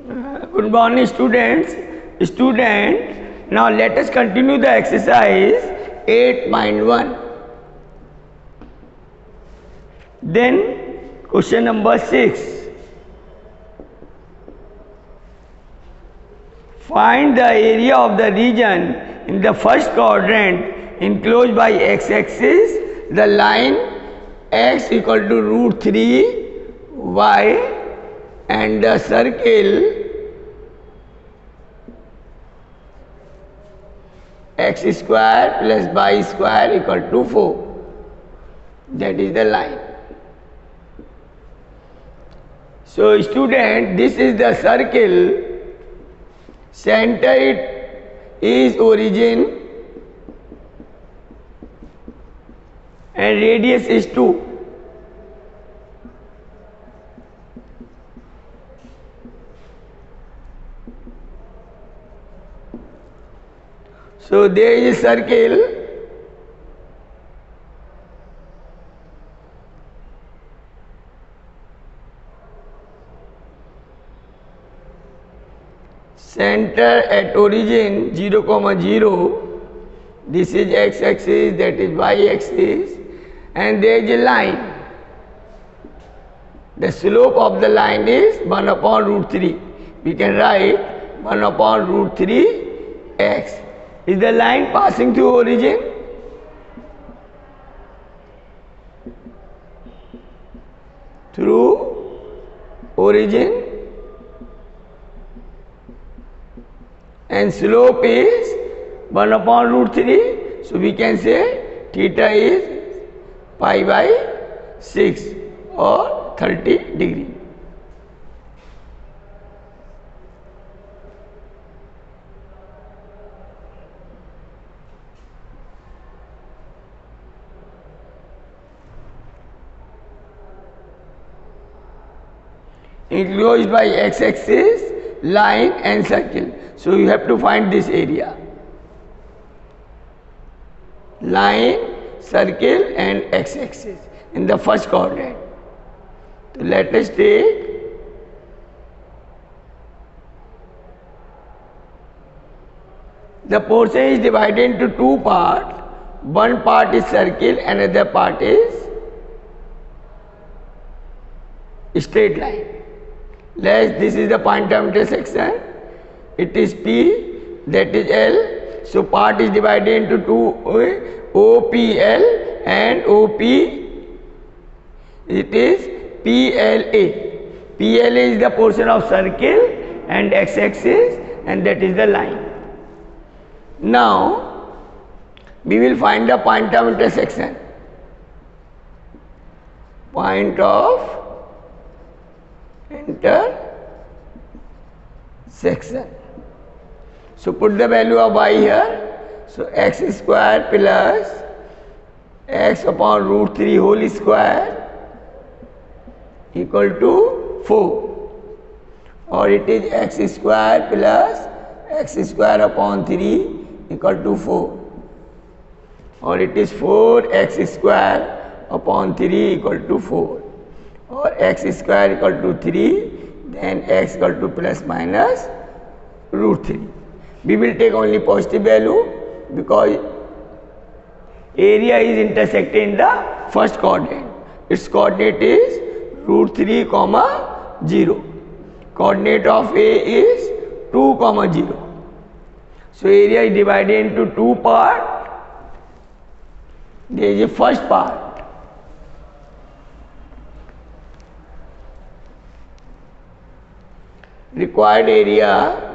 Good morning, students. Now let us continue the exercise 8.1. Then question number 6. Find the area of the region in the first quadrant enclosed by x-axis. The line x equal to root 3 y and the circle x square plus y square equal to 4. That is the line. So student, this is the circle. Center is origin and radius is 2. So there is a circle. Center at origin 0, 0. This is x-axis, that is y-axis, and there is a line. The slope of the line is 1 upon root 3. We can write 1 upon root 3 x. Is the line passing through origin? Through origin, and slope is 1 upon root 3. So we can say theta is pi by 6 or 30 degree. Enclosed by x-axis, line and circle. So you have to find this area. Line, circle and x-axis in the first quadrant. So let us take the portion is divided into two parts. One part is circle, another part is straight line. This is the point of intersection. It is P, that is L. So part is divided into two, OPL and OP. It is PLA. PLA is the portion of circle and x-axis, and that is the line. Now we will find the point of intersection. Point of intersection. So put the value of y here. So x square plus x upon root 3 whole square equal to 4, or it is x square plus x square upon 3 equal to 4, or it is 4x square upon 3 equal to 4, or x square equal to 3, then x equal to plus minus root 3. We will take only positive value because area is intersected in the first quadrant. Its coordinate is root 3, 0. Coordinate of A is 2, 0. So area is divided into two parts. There is a first part. Required area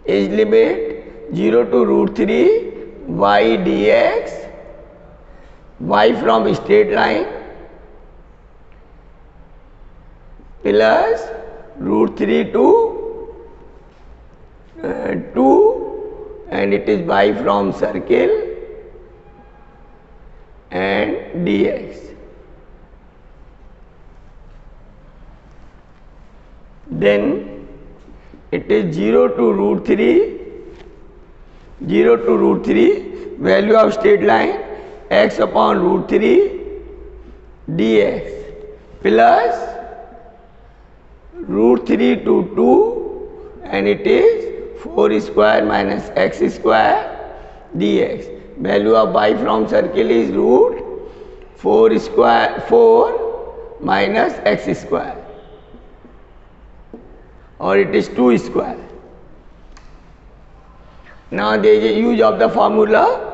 is limit 0 to root 3 y dx, y from straight line plus root 3 to 2, and it is y from circle and dx. Then it is 0 to root 3, value of straight line x upon root 3 dx plus root root 3 to 2 and it is 4 square minus x square dx. Value of y from circle is root 4 minus x square, or it is 2 square. Now there is a use of the formula.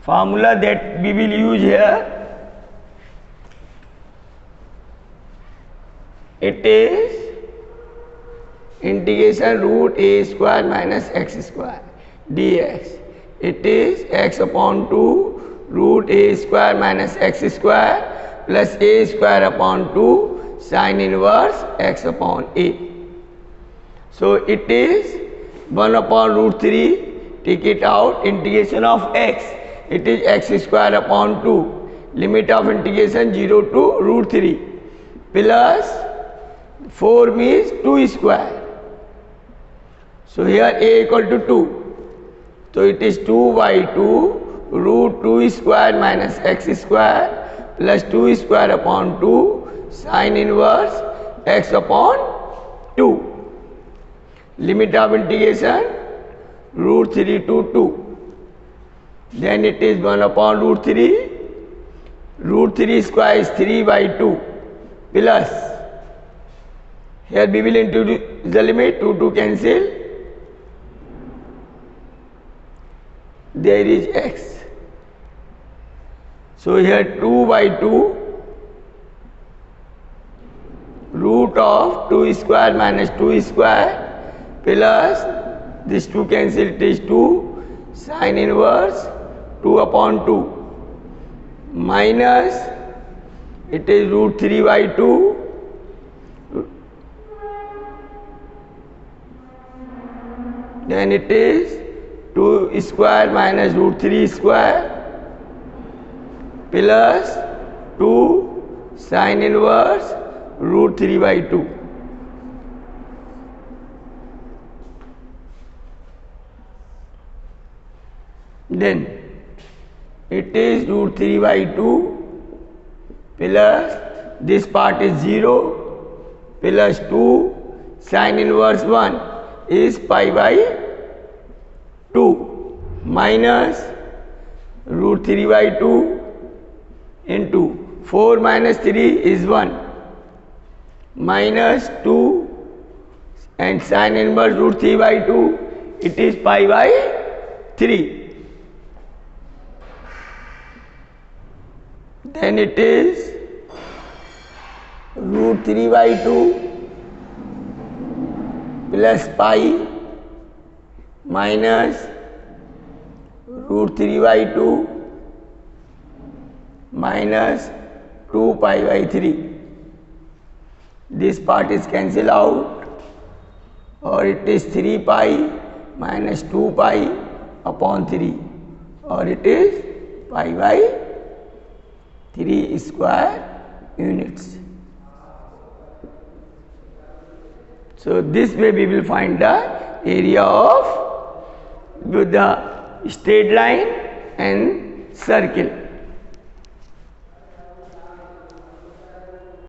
Formula that we will use here, it is integration root a square minus x square dx. It is x upon 2 root a square minus x square plus a square upon 2 sin inverse x upon a. So it is 1 upon root 3, take it out, integration of x, it is x square upon 2, limit of integration 0 to root 3, plus 4 means 2 square. So here a equal to 2. So it is 2 by 2 root 2 square minus x square plus 2 square upon 2 sin inverse x upon 2. Limit of integration root 3 to 2. Then it is 1 upon root 3. Root 3 square is 3 by 2 plus, here we will introduce the limit, 2 cancel. There is x. So here 2 by 2 root of 2 square minus 2 square plus this 2 cancel, it is 2 sin inverse 2 upon 2 minus, it is root 3 by 2 then it is 2 square minus root 3 square plus 2 sin inverse root 3 by 2. Then it is root 3 by 2 plus this part is 0 plus 2 sin inverse 1 is pi by 2 minus root 3 by 2 into 4 minus 3 is 1 minus 2 and sin inverse root 3 by 2, it is pi by 3. Then it is root 3 by 2 plus pi minus root 3 by 2 minus 2 pi by 3. This part is cancelled out, or it is 3 pi minus 2 pi upon 3, or it is pi by 3 square units. So this way we will find the area of the straight line and circle.